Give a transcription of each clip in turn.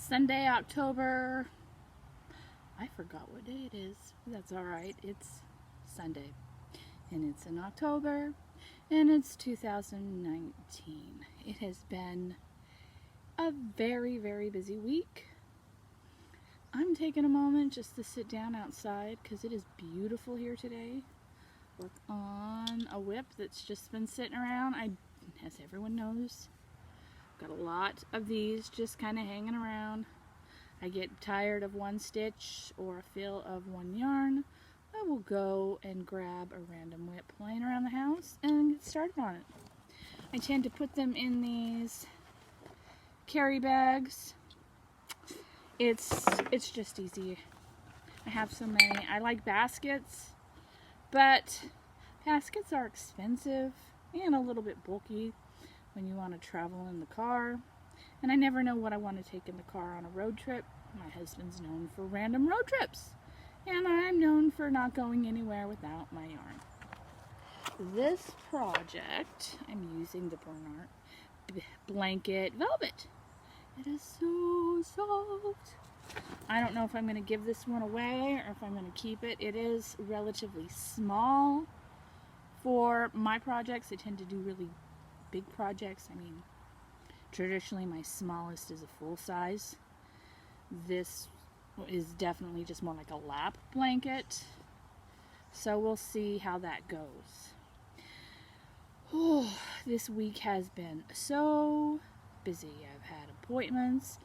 Sunday, October, I forgot what day it is. That's alright. It's Sunday. And it's in October. And it's 2019. It has been a very, very busy week. I'm taking a moment just to sit down outside because it is beautiful here today. Work on a WIP that's just been sitting around. As everyone knows, got a lot of these just kind of hanging around. I get tired of one stitch or a fill of one yarn. I will go and grab a random WIP laying around the house and get started on it. I tend to put them in these carry bags. It's just easy. I have so many. I like baskets, but baskets are expensive and a little bit bulky when you want to travel in the car. And I never know what I want to take in the car on a road trip. My husband's known for random road trips, and I'm known for not going anywhere without my yarn. This project, I'm using the Bernard blanket velvet. It is so soft. I don't know if I'm going to give this one away or if I'm going to keep it. It is relatively small for my projects. I tend to do really big projects. I mean, traditionally my smallest is a full size. This is definitely just more like a lap blanket. So we'll see how that goes. Oh, this week has been so busy. I've had appointments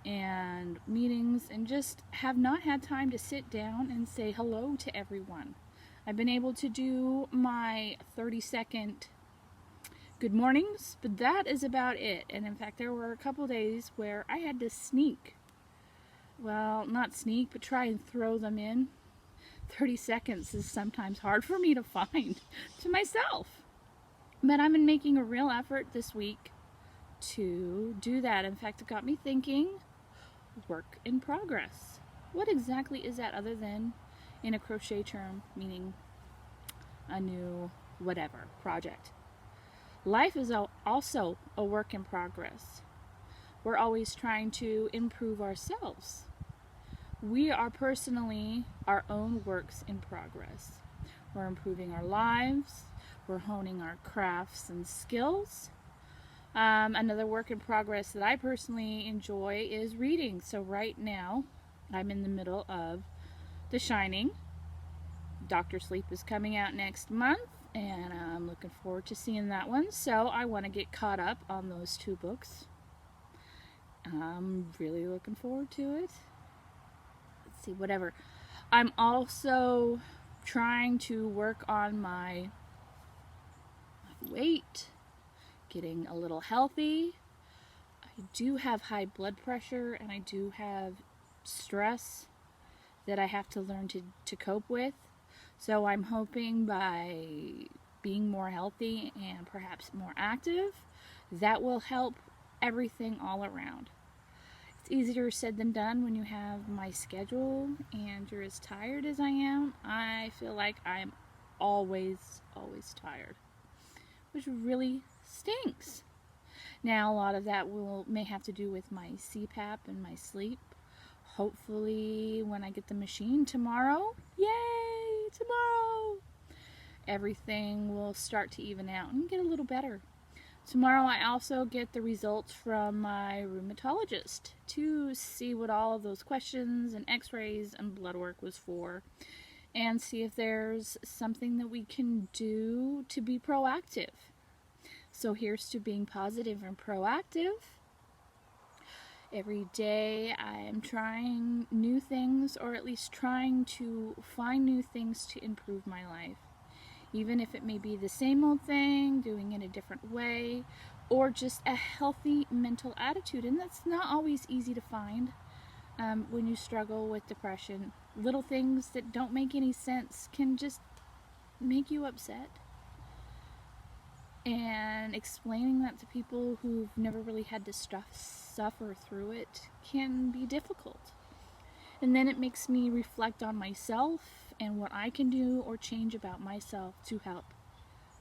and meetings and just have not had time to sit down and say hello to everyone. I've been able to do my 30-second good mornings, but that is about it. And in fact, there were a couple days where I had to sneak. Well, not sneak, but try and throw them in. 30 seconds is sometimes hard for me to find to myself. But I've been making a real effort this week to do that. In fact, it got me thinking, work in progress. What exactly is that other than in a crochet term, meaning a new whatever project? Life is also a work in progress. We're always trying to improve ourselves. We are personally our own works in progress. We're improving our lives. We're honing our crafts and skills. Another work in progress that I personally enjoy is reading. So right now, I'm in the middle of The Shining. Dr. Sleep is coming out next month, and I'm looking forward to seeing that one. So I want to get caught up on those two books. I'm really looking forward to it. Let's see, whatever. I'm also trying to work on my weight, getting a little healthy. I do have high blood pressure and I do have stress that I have to learn to cope with. So I'm hoping by being more healthy and perhaps more active, that will help everything all around. It's easier said than done when you have my schedule and you're as tired as I am. I feel like I'm always tired, which really stinks. Now, a lot of that may have to do with my CPAP and my sleep. Hopefully, when I get the machine tomorrow, yay, tomorrow, everything will start to even out and get a little better. Tomorrow, I also get the results from my rheumatologist to see what all of those questions and x-rays and blood work was for, and see if there's something that we can do to be proactive. So here's to being positive and proactive. Every day I am trying new things, or at least trying to find new things to improve my life. Even if it may be the same old thing, doing it a different way, or just a healthy mental attitude. And that's not always easy to find when you struggle with depression. Little things that don't make any sense can just make you upset. And explaining that to people who've never really had to suffer through it can be difficult. And then it makes me reflect on myself and what I can do or change about myself to help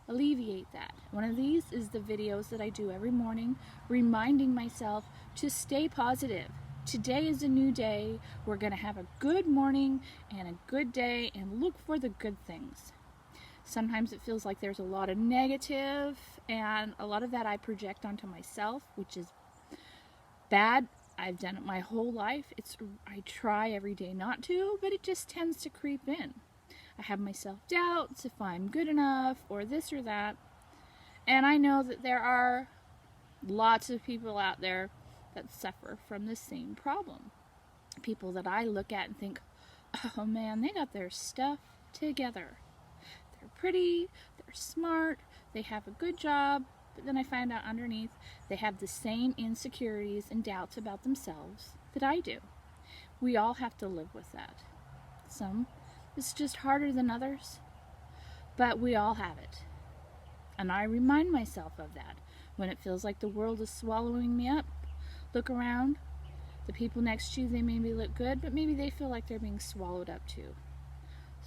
alleviate that. One of these is the videos that I do every morning, reminding myself to stay positive, Today is a new day. We're going to have a good morning and a good day and look for the good things. Sometimes it feels like there's a lot of negative, and a lot of that I project onto myself, which is bad. I've done it my whole life. I try every day not to, but it just tends to creep in. I have my self-doubts if I'm good enough or this or that. And I know that there are lots of people out there that suffer from the same problem. People that I look at and think, oh man, they got their stuff together. They're pretty, they're smart, they have a good job, but then I find out underneath they have the same insecurities and doubts about themselves that I do. We all have to live with that. Some, it's just harder than others, but we all have it. And I remind myself of that. When it feels like the world is swallowing me up, look around. The people next to you, they maybe look good, but maybe they feel like they're being swallowed up too.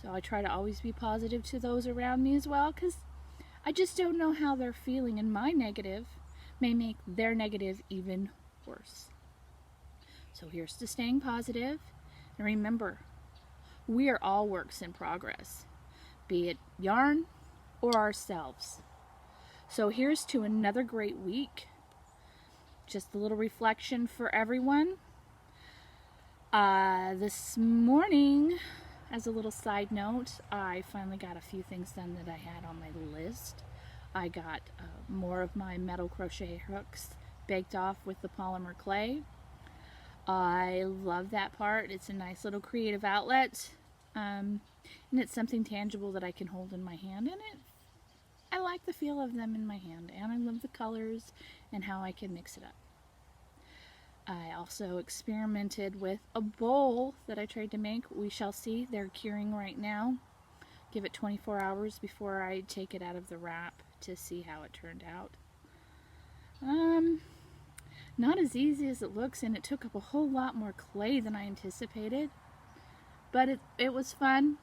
So I try to always be positive to those around me as well, because I just don't know how they're feeling, and my negative may make their negative even worse. So here's to staying positive, and remember, we are all works in progress, be it yarn or ourselves. So here's to another great week. Just a little reflection for everyone. This morning, as a little side note, I finally got a few things done that I had on my list. I got more of my metal crochet hooks baked off with the polymer clay. I love that part. It's a nice little creative outlet. And it's something tangible that I can hold in my hand, and I like the feel of them in my hand, and I love the colors and how I can mix it up. I also experimented with a bowl that I tried to make. We shall see. They're curing right now. Give it 24 hours before I take it out of the wrap to see how it turned out. Not as easy as it looks, and it took up a whole lot more clay than I anticipated. But it was fun.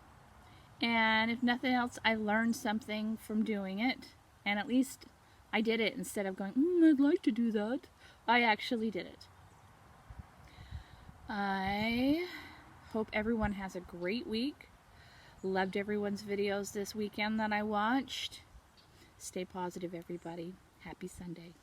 And if nothing else, I learned something from doing it. And at least I did it instead of going, I'd like to do that. I actually did it. I hope everyone has a great week. Loved everyone's videos this weekend that I watched. Stay positive, everybody. Happy Sunday.